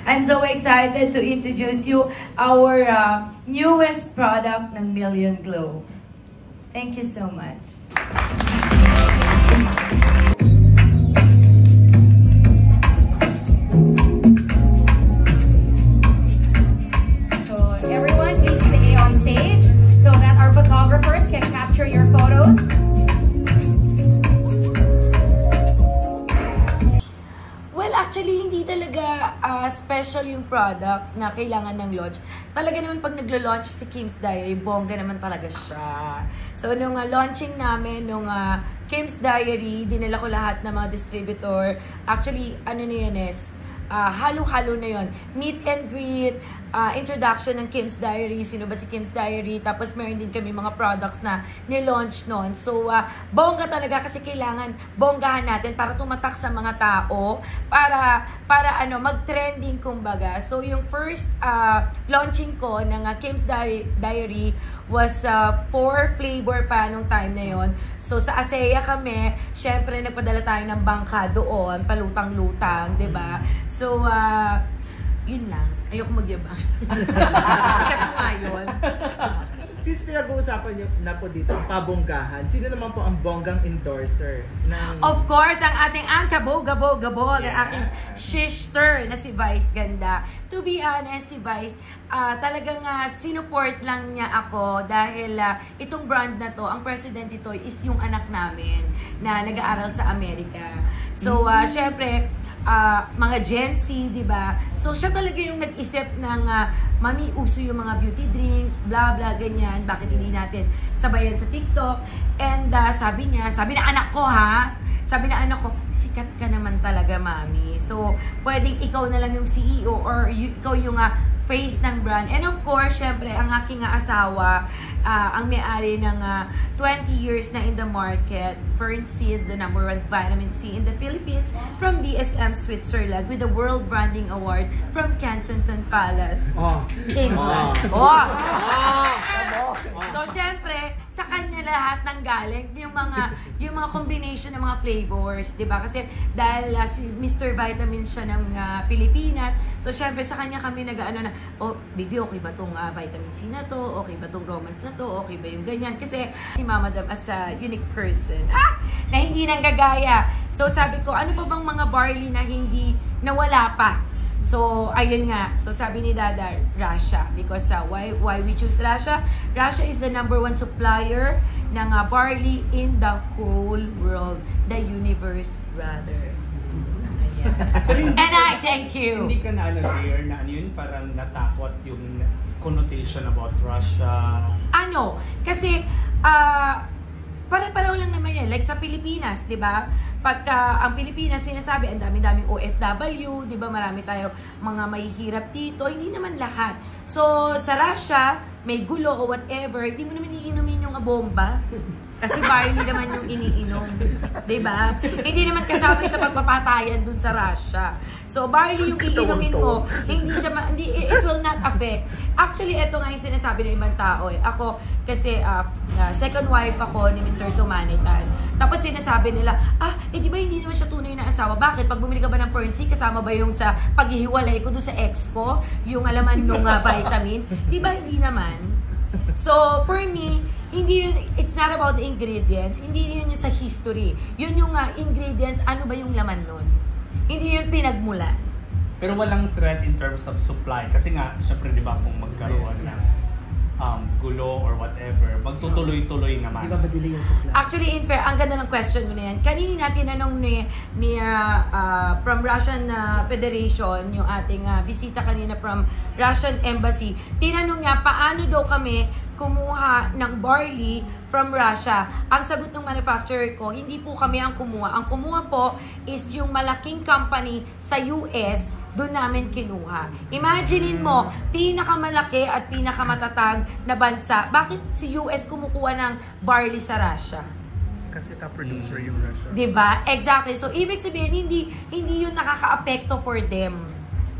I'm so excited to introduce you our newest product ng Million Glow. Thank you so much. So everyone, please stay on stage so that our photographers can capture your photos. Well, actually, hindi talaga special yung product na kailangan ng launch. Talaga naman pag naglo-launch si Kim's Diary, bongga naman talaga siya. So, nung launching namin, nung Kim's Diary, dinala ko lahat ng mga distributor. Actually, ano na yun is, halo-halo na yun. Meet and greet, introduction ng Kim's Diary, sino ba si Kim's Diary, tapos meron din kami mga products na nilaunch noon. So, bongga talaga kasi kailangan bonggahan natin para tumatak sa mga tao, para mag-trending kumbaga. So, yung first launching ko ng Kim's Diary was 4 flavor pa nung time na yon. So, sa ASEA kami, syempre nagpadala tayo ng bangka doon, palutang-lutang, 'di ba? So, yun lang. Ayoko magyabang. Ikat mo nga yun. Since pinag-uusapan nyo na po dito ang pabonggahan, sino naman po ang bonggang endorser? Of course, ang ating ang aking sister na si Vice Ganda. To be honest, si Vice, talagang sinuport lang niya ako dahil itong brand na to, ang president ito is yung anak namin na nag-aaral sa Amerika. So, syempre, mga Gen Z, di ba? So, siya talaga yung nag-isip ng mami, uso yung mga beauty drink, bla bla, ganyan. Bakit hindi natin sabayan sa TikTok? And sabi na anak ko sabi na anak ko, sikat ka naman talaga, mami. So, pwedeng ikaw na lang yung CEO or ikaw yung face ng brand. And of course, syempre, ang aking asawa, ang may-ari ng 20 years na in the market. Fern C is the #1 vitamin C in the Philippines from DSM Switzerland with the World Branding Award from Kensington Palace, England. So, syempre, sa kanya lahat ng galing yung mga combination ng mga flavors, 'di ba? Kasi dahil si Mr. Vitamin siya ng Pilipinas. So, syempre sa kanya kami nag-aano na, oh, baby, okay ba tong vitamin C na to? Okay ba tong romance na to? Okay ba yung ganyan? Kasi si Mama Dam as a unique person, na hindi nang gagaya. So, sabi ko, ano pa bang mga barley na hindi nawala pa? So, ayun nga. So, sabi ni Dada, Russia. Because why we choose Russia? Russia is the #1 supplier ng barley in the whole world. The universe, rather. And I thank you. Hindi ka na aware na ano yun, parang natakot yung connotation about Russia? Ano? Kasi, para-paraw lang naman yan. Like sa Pilipinas, di ba? Pagka ang Pilipinas sinasabi, ang dami-daming OFW, di ba? Marami tayo mga mahihirap dito. Hindi naman lahat. So, sa Russia, may gulo o whatever, hindi mo naman iinumin yung bomba. Kasi barley naman yung iniinom. Diba? Hindi naman kasama sa pagpapatayan dun sa Russia. So, barley yung iinumin mo, it will not affect. Actually, ito nga yung sinasabi ng ibang tao. Ako, kasi second wife ako ni Mr. Tumanitan. Tapos sinasabi nila, di ba hindi naman siya tunay na asawa? Bakit? Pag bumili ka ba ng Fern C, kasama ba yung sa paghihiwalay ko dun sa ex ko? Yung alaman nung vitamins? Di ba hindi naman? So, for me, hindi yun, it's not about the ingredients. Hindi yun yung sa history. Yun yung ingredients, ano ba yung laman nun? Hindi yun pinagmulan. Pero walang threat in terms of supply. Kasi nga, syempre, di ba, kung magkaroon ng gulo or whatever, magtutuloy-tuloy naman. Di ba delay yung supply? Actually, in fair, ang ganda ng question mo na yan. Kanina tinanong ni from Russian Federation, yung ating bisita kanina from Russian Embassy, tinanong niya, paano daw kami kumuha ng barley from Russia. Ang sagot ng manufacturer ko, hindi po kami ang kumuha. Ang kumuha po is yung malaking company sa US, doon namin kinuha. Imaginein mo, pinakamalaki at pinakamatatag na bansa, bakit si US kumukuha ng barley sa Russia? Kasi top producer yung Russia. Diba? Exactly. So, ibig sabihin, hindi yun nakaka-apekto for them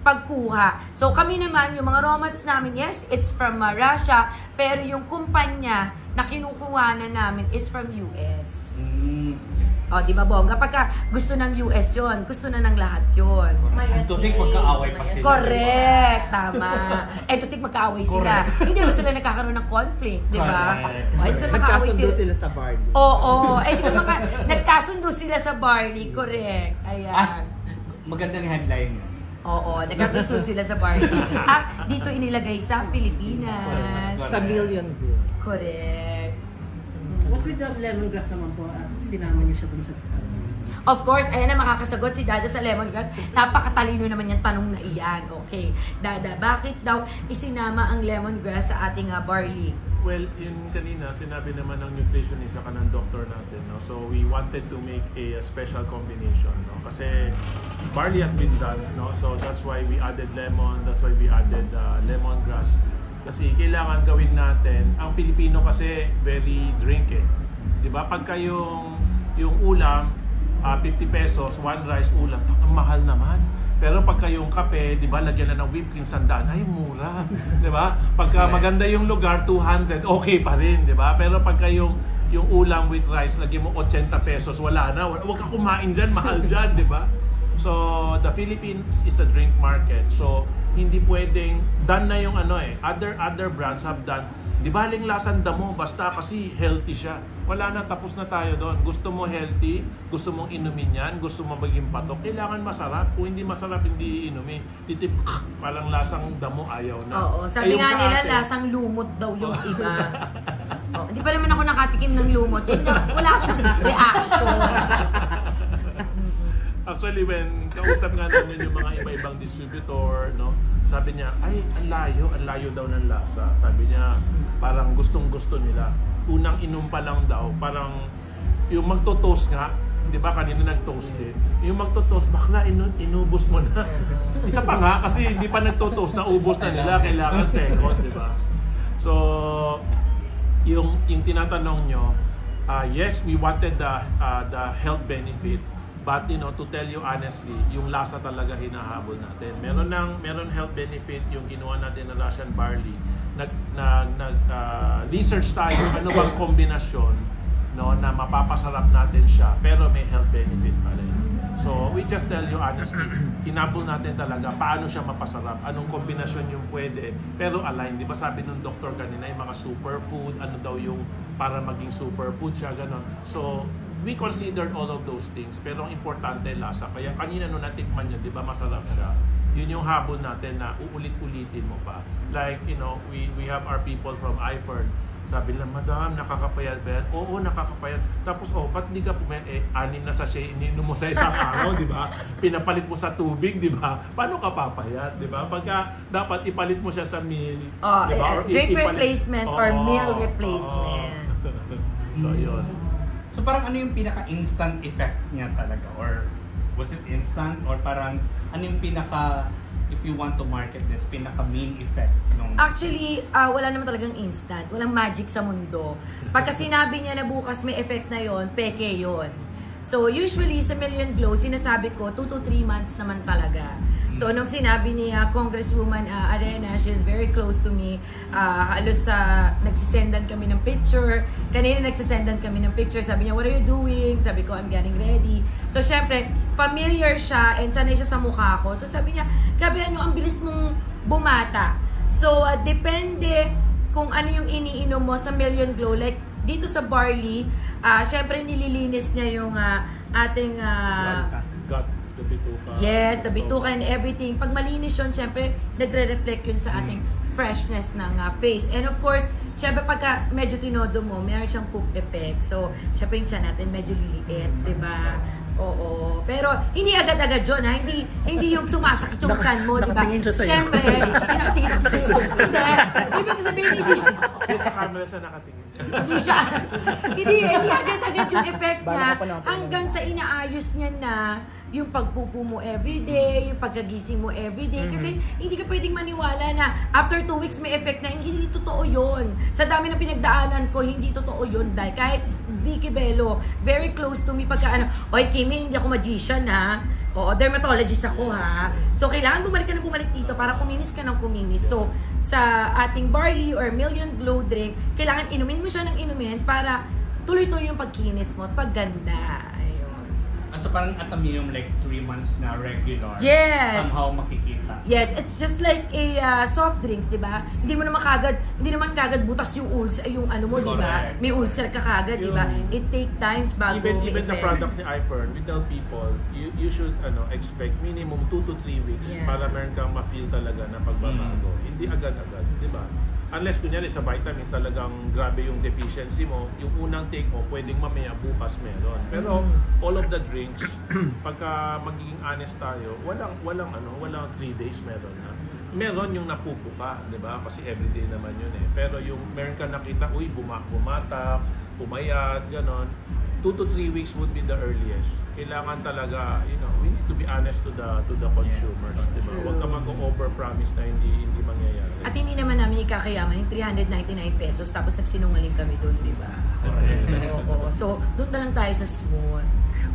pagkuha. So, kami naman, yung mga raw mats namin, yes, it's from Russia, pero yung kumpanya na kinukuha na namin is from US. O, di ba, bongga? Pagka gusto ng US yon, gusto na ng lahat yon. And to think magkaaway pa sila. Correct, tama. And to think magkaaway sila. Hindi ba sila nagkakaroon ng conflict, di ba? O, hindi ko makakaaway Nagkasundo sila sa Barley. Oo, hindi ko nagkasundo sila sa Barley, correct. Ayan. Magandang headline yun. Oo, nagkasundo sila sa Barley. At dito inilagay sa Pilipinas. Sa Million Glow. Correct. What's with the lemongrass naman po? Sinama niyo siya dun sa... Of course, ayan na makakasagot si Dada sa lemongrass. Napakatalino naman yung tanong na iyan. Okay, Dada, bakit daw isinama ang lemongrass sa ating barley? Well, kanina, sinabi naman ng nutritionist sa kanang doctor natin, no? So we wanted to make a special combination, no? Kasi barley has been done, no? So that's why we added lemon, that's why we added lemongrass. Kasi kailangan gawin natin, ang Pilipino kasi very drink eh. 'Di ba? Pagka yung ulam, 50 pesos, one rice ulam, ang mahal naman. Pero pagka yung kape, 'di ba, lagyan na ng whipped cream, 100, ay mura, 'di ba? Pagka maganda yung lugar, 200, okay pa rin, 'di ba? Pero pagka yung ulam with rice, lagyan mo 80 pesos, wala na. Huwag ka kumain diyan, mahal diyan, 'di ba? So, the Philippines is a drink market. So, hindi pwedeng done na yung other brands have done. Di baling lasang damo basta kasi healthy siya. Wala na, tapos na tayo doon. Gusto mo healthy, gusto mong inumin yan, gusto mo maging patok, kailangan masarap. Kung hindi masarap, hindi inumin. Titip, palang lasang damo, ayaw na. Oo, sabi nga nila, lasang lumot daw yung iba. Hindi pa naman ako nakatikim ng lumot. So, wala akong reaction. Actually, when kausap nga namin yung mga iba-ibang distributor, no, sabi niya, ay, ang layo daw ng lasa. Sabi niya, parang gustong-gusto nila. Unang inom pa lang daw, parang yung magto-toast nga, di ba, kanina nag-toast din. Yung magto-toast, bakla, inubos mo na. Isa pa nga, kasi hindi pa nagto-toast, naubos na nila, kailangan second, di ba? So, yung tinatanong nyo, yes, we wanted the health benefit. But to tell you honestly, yung lasa talaga hinahabol natin. Meron health benefit yung ginawa natin na Russian barley. Research tayo ano bang kombinasyon, no, na mapapasarap natin siya pero may health benefit pa rin. So we just tell you honestly, hinabol natin talaga paano siya mapasarap, anong kombinasyon yung pwede pero align. Di ba sabi nung doktor kanina yung mga superfood, ano daw yung para maging superfood siya, gano'n. So we considered all of those things, pero ang importante lasa. Kaya kanina nung natikman niya, di ba masarap siya? Yun yung habol natin na uulit-ulitin mo pa. Like, we have our people from IFERN. Sabi nila, Madam, nakakapayat ba yan? Oo, nakakapayat. Tapos, ba't di ka pumayat? 6 na sachet, ininom mo sa isang araw, di ba? Pinapalit mo sa tubig, di ba? Paano ka papayat, di ba? Pagka dapat ipalit mo siya sa meal, di ba? Drink replacement or meal replacement. So, yun. So parang ano yung pinaka-instant effect niya talaga? Or was it instant? Or parang ano yung if you want to market this, pinaka-main effect nung... Actually, wala naman talagang instant. Walang magic sa mundo. Pagka sinabi niya na bukas may effect na yon, peke yon. So usually sa Million Glow, sinasabi ko 2 to 3 months naman talaga. So nung sinabi niya, Congresswoman Arena, she's very close to me. Halos nagsisendan kami ng picture. Kanina nagsisendan kami ng picture. Sabi niya, what are you doing? Sabi ko, I'm getting ready. So syempre, familiar siya and sanay siya sa mukha ko. So sabi niya, grabe ang bilis mong bumata. So depende kung ano yung iniinom mo sa Million Glow. Like dito sa barley, syempre nililinis niya yung ating... Gut. The bituka. Yes, the bituka and everything. Pag malinis yun, syempre, nagre-reflect yun sa ating freshness ng face. And of course, syempre pagka medyo tinodo mo, meron siyang poop effect. So, syempre yung tiyan natin medyo liliit, diba? Oo. Pero, hindi agad-agad yun, ha? Hindi yung sumasakit yung tiyan mo, diba? Nakatingin siya sa'yo. Syempre, nakatingin ako sa'yo. Hindi. Ibig sabihin, hindi. Sa camera siya nakatingin. Hindi agad-agad yung effect niya hanggang sa inaayos niya na yung pagpupo mo everyday, yung pagkagising mo everyday. Kasi hindi ka pwedeng maniwala na after 2 weeks may effect na. Hindi totoo yun. Sa dami ng pinagdaanan ko, hindi totoo yun. Dahil kahit Vicky Bello, very close to me pagka oy Kimi, hindi ako magician ha. Oo, dermatologist ako ha. So kailangan bumalik dito para kuminis ka ng kuminis. So sa ating barley or Million Glow drink, kailangan inumin mo siya ng inumin para tuloy-tuloy yung pagkinis mo at pagganda. Ayun. So parang at a minimum like 3 months na regular. Yes. Somehow makikita. Yes, it's just like a soft drinks, di ba? Hindi naman kagad butas yung ulcer, yung ano mo, di ba? Correct. May ulcer ka kagad, di ba? It take times bago Even may the effect. products ni iFern, we tell people, you should expect minimum 2 to 3 weeks Yeah. para meron kang ma-feel talaga na pagbabago. Hindi agad-agad, di ba? Unless kunyari sa vitamins talagang grabe yung deficiency mo, yung unang take mo, pwedeng mamaya bukas meron. Pero all of the drinks, pagka magiging honest tayo, walang 3 days meron na. Meron yung napupuka, di ba? Kasi everyday naman yun eh. Pero yung meron ka nakita, bumatak, pumayat, ganon. 2 to 3 weeks would be the earliest. Kailangan talaga, we need to be honest to the consumers, di ba? Huwag ka mag-over-promise na hindi mangyayari. At hindi naman namin ikakayaman yung 399 pesos tapos nagsinungaling kami doon, di ba? Oo. So, doon na lang tayo sa small.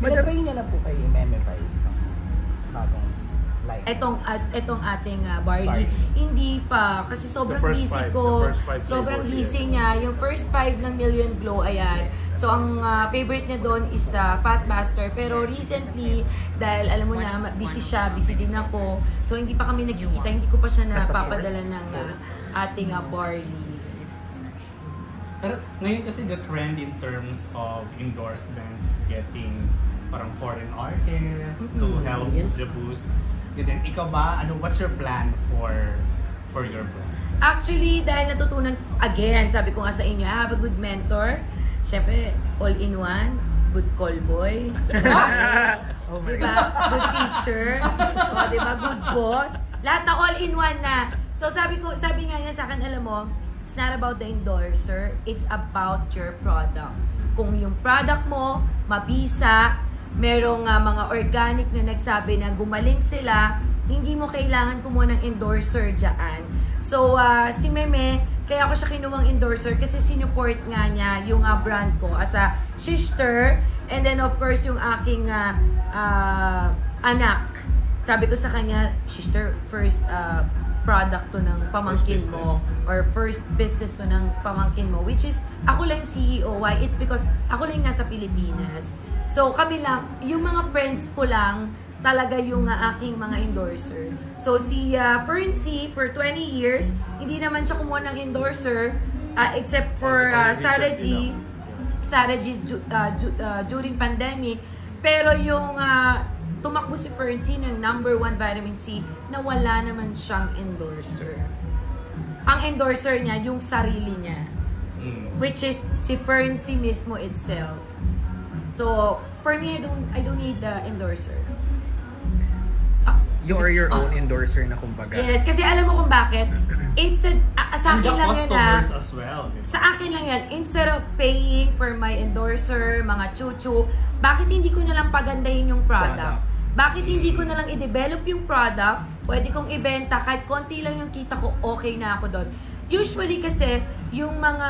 Pinag-try niya na po kayo yung meme pies ng bagong line. Etong ating barley, hindi pa kasi sobrang The first busy five, ko. the first five Sobrang flavors, busy yes. niya. Yung first 5 ng Million Glow, ayan. So ang favorite niya doon is Fat Buster. Pero recently, dahil alam mo na busy siya, busy din ako. So hindi pa kami nagkikita, hindi ko pa siya napapadala ng ating barley. Pero ngayon kasi the trend in terms of endorsements, getting parang foreign artists to help the boost. Ganun. Ikaw ba, what's your plan for your brand? Actually, dahil natutunan, again, sabi ko nga sa inyo, I have a good mentor. Siyempre, all-in-one, good call boy. Oh my Diba? Good teacher. O, diba? Good boss. Lahat na all-in-one na. So, sabi nga niya sa akin, alam mo, it's not about the endorser, it's about your product. Kung yung product mo, mabisa, merong mga organic na nagsabi na gumaling sila, hindi mo kailangan kumuha ng endorser dyan. So, si Meme, kaya ako siya kinuwang endorser kasi sinuport nga niya yung brand ko as a sister. And then, of course, yung aking anak. Sabi ko sa kanya, sister, first product to ng pamangkin mo or first business to ng pamangkin mo, which is, ako lang yung CEO. Why? It's because ako lang nasa Pilipinas. So, kami lang, yung mga friends ko lang, talaga yung aking mga endorser. So, si Ferncy, for 20 years, hindi naman siya kumuha ng endorser, except for Sarah G during pandemic. Pero yung tumakbo si Ferncy ng #1 vitamin C, na wala naman siyang endorser. Ang endorser niya, yung sarili niya. Which is si Ferncy mismo itself. So, for me, I don't need the endorser. You're your own endorser na kumbaga. Yes, kasi alam mo kung bakit? Instead, sa akin lang yun customers as well. Diba? Sa akin lang yan, instead of paying for my endorser, mga chuchu, bakit hindi ko na lang pagandahin yung product? Bakit hindi ko na lang i-develop yung product? Pwede kong ibenta, kahit konti lang yung kita ko, okay na ako doon. Usually kasi, yung mga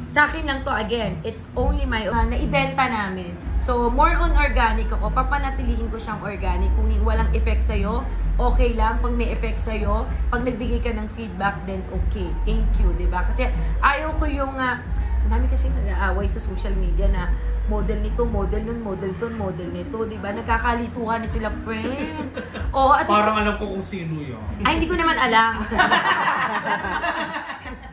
sa akin lang to, again, it's only my naibenta namin. So, more on organic ako. Papanatilihin ko siyang organic. Kung walang effect sa'yo, okay lang. Pag may effect sa'yo, pag nagbigay ka ng feedback, then okay. Thank you, diba? Kasi ayaw ko yung, ang dami kasi nag-aaway sa social media na model nito, model nun, model ton, model nito, diba? Nagkakalituhan na sila, friend. O, at Parang alam ko kung sino yun. ay, hindi ko naman alam.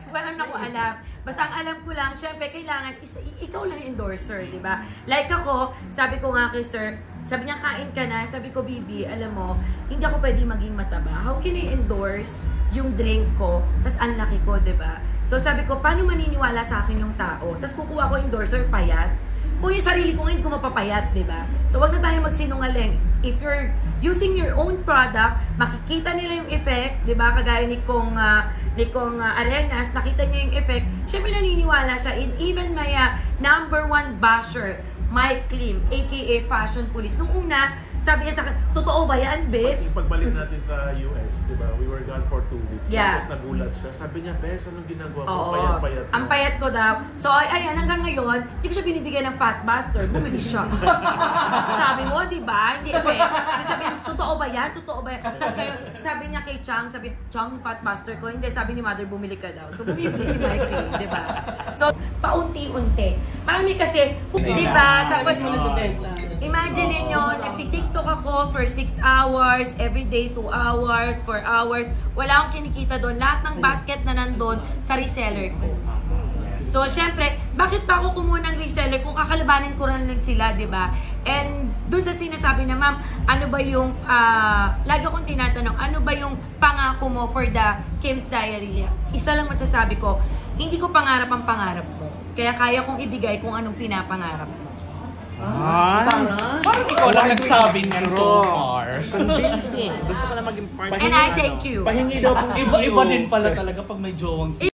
Wala na ko alam. Basta ang alam ko lang, syempre, kailangan, ikaw lang endorser, di ba? Like ako, sabi ko nga kay sir, sabi niya, kain ka na. Sabi ko, Bibi, alam mo, hindi ako pwede maging mataba. How can I endorse yung drink ko, tas ang laki ko, di ba? So sabi ko, paano maniniwala sa akin yung tao? Tas kukuha ko endorser, payat. Kung yung sarili ko, hindi ko mapapayat, di ba? So wag na tayo magsinungaling. If you're using your own product, makikita nila yung effect, di ba? Kagaya ni Kong Arenas, nakita niya yung effect. Siyempre naniniwala siya. And even my #1 basher, Mike Lim, aka Fashion Police. Nung una, sabi niya sa akin, totoo ba yan, Bes? Yung pagbalik natin sa US, di ba? We were gone for 2 weeks. Yeah. Tapos nagulat siya. Sabi niya, Bes, anong ginagawa mo? Oo. Payat-payat mo. Ang payat ko daw. So, ayan, hanggang ngayon, hindi ko siya binibigyan ng fat buster. Bumili siya. Sabi mo, di ba? Hindi, okay. Sabi niya, totoo ba yan? Totoo ba yan? Tapos ngayon, sabi niya kay Chang, sabi, Chang, fat buster ko. Hindi, sabi ni Mother, bumili ka daw. So, bumibili si Michael, di ba? So, paunti-unti. Marami kasi, di ba? Tapos, imagine ninyo, nagtitiktok ako for 6 hours, everyday 2 hours, 4 hours. Wala akong kinikita doon. Lahat ng basket na nandun sa reseller ko. So, syempre, bakit pa ako kumuha ng reseller kung kakalabanin ko rin lang sila, di ba? And doon sa sinasabi na, ma'am, ano ba yung, lagi akong tinatanong, ano ba yung pangako mo for the Kim's Diary? Isa lang masasabi ko, hindi ko pangarap ang pangarap mo. Kaya kaya kong ibigay kung anong pinapangarap mo. Parang ikaw lang nagsabi niyan so far. Convincing. Gusto ko lang maging part. And I thank you. Pahingi daw po Iba-iba din pala talaga pag may jowang